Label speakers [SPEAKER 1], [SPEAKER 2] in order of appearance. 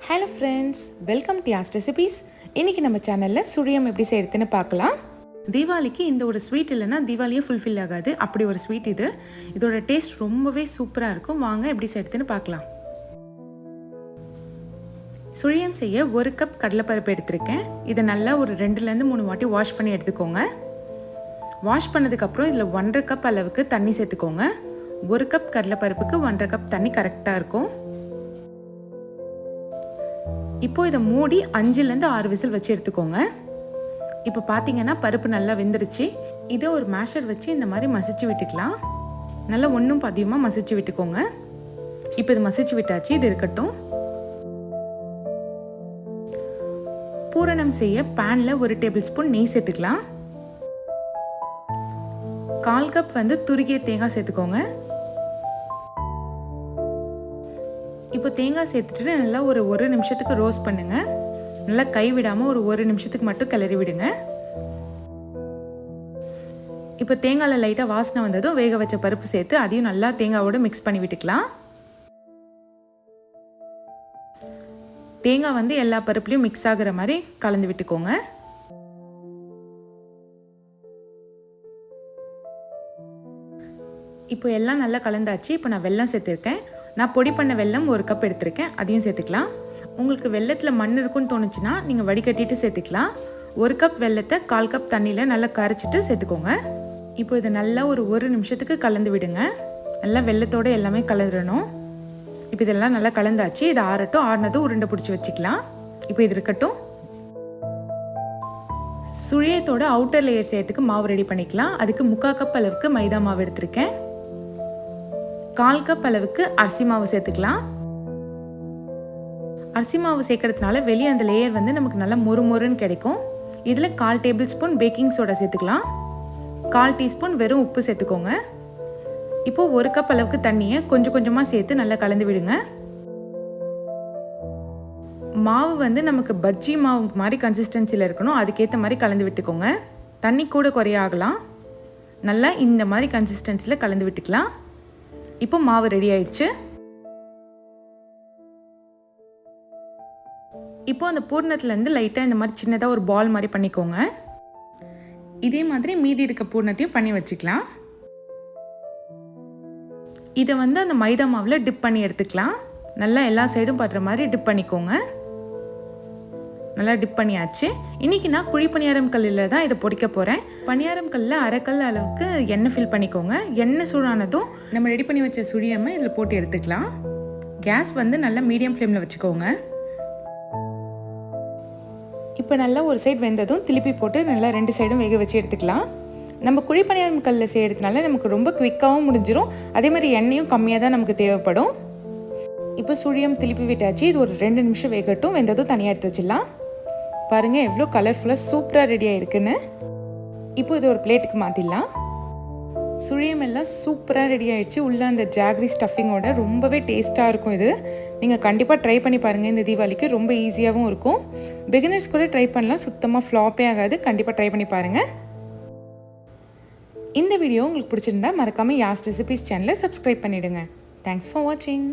[SPEAKER 1] Hello friends, welcome to Yas recipes. இன்றைக்கி நம்ம சேனலில் சுழியம் எப்படி செய்யறதுன்னு பார்க்கலாம். தீபாவளிக்கு இந்த ஒரு ஸ்வீட் இல்லைன்னா தீபாவளியே ஃபுல்ஃபில் ஆகாது. அப்படி ஒரு ஸ்வீட் இது. இதோட டேஸ்ட் ரொம்பவே சூப்பராக இருக்கும். வாங்க எப்படி செய்யறதுன்னு பார்க்கலாம். சுழியம் செய்ய 1 கப் கடலைப்பருப்பு எடுத்திருக்கேன். இதை நல்லா ஒரு 2-3 வாட்டி வாஷ் பண்ணி எடுத்துக்கோங்க. வாஷ் பண்ணதுக்கப்புறம் இதில் 1.5 கப் அளவுக்கு தண்ணி சேர்த்துக்கோங்க. 1 கப் கடலைப்பருப்புக்கு 1.5 கப் தண்ணி கரெக்டாக இருக்கும். இப்போ இதை மூடி 5-6 விசில் வச்சு எடுத்துக்கோங்க. இப்போ பார்த்தீங்கன்னா பருப்பு நல்லா வெந்துருச்சு. இதை ஒரு மேஷர் வச்சு இந்த மாதிரி மசிச்சு விட்டுக்கலாம். நல்லா ஒன்றும் பாதியமாக மசிச்சு விட்டுக்கோங்க. இப்போ இது மசிச்சு விட்டாச்சு, இது இருக்கட்டும். பூரணம் செய்ய பேனில் 1 டேபிள் ஸ்பூன் நெய் சேர்த்துக்கலாம். 1/4 கப் துருகிய தேங்காய் சேர்த்துக்கோங்க. இப்போ தேங்காய் சேர்த்துட்டு நல்லா ஒரு நிமிஷத்துக்கு ரோஸ்ட் பண்ணுங்க. நல்லா கைவிடாமல் ஒரு நிமிஷத்துக்கு மட்டும் கிளறி விடுங்க. இப்போ தேங்காயில் லைட்டாக வாசனை வந்ததும் வேக வச்ச பருப்பு சேர்த்து அதையும் நல்லா தேங்காவோட மிக்ஸ் பண்ணி விட்டுக்கலாம். தேங்காய் எல்லா பருப்புலையும் மிக்ஸ் ஆகுற மாதிரி கலந்து விட்டுக்கோங்க. இப்போ எல்லாம் நல்லா கலந்தாச்சு. இப்போ நான் வெல்லம் சேர்த்துருக்கேன். நான் பொடி பண்ண வெல்லம் 1 கப் எடுத்திருக்கேன். அதையும் சேர்த்துக்கலாம். உங்களுக்கு வெல்லத்தில் மண் இருக்குன்னு தோணுச்சுன்னா நீங்கள் வடிகட்டிட்டு சேர்த்துக்கலாம். 1 கப் வெல்லத்தை 1/4 கப் தண்ணியில் நல்லா கரைச்சிட்டு சேர்த்துக்கோங்க. இப்போ இதை நல்லா ஒரு நிமிஷத்துக்கு கலந்து விடுங்க. நல்லா வெல்லத்தோடு எல்லாமே கலந்துடணும். இப்போ இதெல்லாம் நல்லா கலந்தாச்சு. இதை ஆறட்டும். ஆறினதும் உருண்டை பிடிச்சி வச்சுக்கலாம். இப்போ இது இருக்கட்டும். சுழியத்தோட அவுட்டர் லேயர் செய்யறதுக்கு மாவு ரெடி பண்ணிக்கலாம். அதுக்கு 3/4 கப் அளவுக்கு மைதா மாவு எடுத்திருக்கேன். 1/4 கப் அளவுக்கு அரிசி மாவு சேர்த்துக்கலாம். அரிசி மாவு சேர்க்கறதுனால வெளியே அந்த லேயர் நமக்கு நல்லா மொறுமொறுன்னு கிடைக்கும். இதில் 1/4 டேபிள் ஸ்பூன் பேக்கிங் சோடா சேர்த்துக்கலாம். 1/4 டீஸ்பூன் வெறும் உப்பு சேர்த்துக்கோங்க. இப்போ 1 கப் அளவுக்கு தண்ணியை கொஞ்சம் கொஞ்சமாக சேர்த்து நல்லா கலந்து விடுங்க. மாவு நமக்கு பஜ்ஜி மாவு மாதிரி கன்சிஸ்டன்சியில் இருக்கணும். அதுக்கேற்ற மாதிரி கலந்து விட்டுக்கோங்க. தண்ணி கூட குறைய ஆகலாம். நல்லா இந்த மாதிரி கன்சிஸ்டன்சியில் கலந்து விட்டுக்கலாம். இப்போ மாவு ரெடி ஆயிடுச்சு. இப்போ அந்த பூர்ணத்துலேருந்து லைட்டாக இந்த மாதிரி சின்னதாக ஒரு பால் மாதிரி பண்ணிக்கோங்க. இதே மாதிரி மீதி இருக்க பூர்ணத்தையும் பண்ணி வச்சுக்கலாம். இதை அந்த மைதா மாவில் டிப் பண்ணி எடுத்துக்கலாம். நல்லா எல்லா சைடும் படுற மாதிரி டிப் பண்ணிக்கோங்க. நல்லா டிப் பண்ணியாச்சு. இன்றைக்கி நான் குழி பணியாரம் கல்லில் தான் இதை பொடிக்க போகிறேன். பணியாரம் கல்லில் 1/2 கல் அளவுக்கு எண்ணெய் ஃபில் பண்ணிக்கோங்க. எண்ணெய் சூடானதும் நம்ம ரெடி பண்ணி வச்ச சுழியமை இதில் போட்டு எடுத்துக்கலாம். கேஸ் நல்லா மீடியம் ஃப்ளேமில் வச்சுக்கோங்க. இப்போ நல்லா ஒரு சைடு வெந்ததும் திருப்பி போட்டு நல்லா 2 சைடும் வேக வச்சு எடுத்துக்கலாம். நம்ம குழி பணியாரம் கல்லில் செய்யறதுனால நமக்கு ரொம்ப குவிக்காகவும் முடிஞ்சிடும். அதே மாதிரி எண்ணெயும் கம்மியாக தான் நமக்கு தேவைப்படும். இப்போ சுழியம் திருப்பி விட்டாச்சு. இது ஒரு 2 நிமிஷம் வேகட்டும். வெந்ததும் தனியாக எடுத்து வச்சிடலாம். பாருங்கள் எவ்வளோ கலர்ஃபுல்லாக சூப்பராக ரெடி ஆகிருக்குன்னு. இப்போ இது ஒரு பிளேட்டுக்கு மாற்றிடலாம். சுழியம் எல்லாம் சூப்பராக ரெடி ஆகிடுச்சு. உள்ள அந்த ஜாகரி ஸ்டஃபிங்கோட ரொம்பவே டேஸ்ட்டாக இருக்கும். இது நீங்கள் கண்டிப்பாக ட்ரை பண்ணி பாருங்கள். இந்த தீபாவளிக்கு ரொம்ப ஈஸியாகவும் இருக்கும். பிகினர்ஸ் கூட ட்ரை பண்ணலாம். சுத்தமாக ஃப்ளாப்பே ஆகாது. கண்டிப்பாக ட்ரை பண்ணி பாருங்கள். இந்த வீடியோ உங்களுக்கு பிடிச்சிருந்தா மறக்காமல் யாஸ் ரெசிபீஸ் சேனலை சப்ஸ்கிரைப் பண்ணிவிடுங்க. தேங்க்ஸ் ஃபார் வாட்சிங்.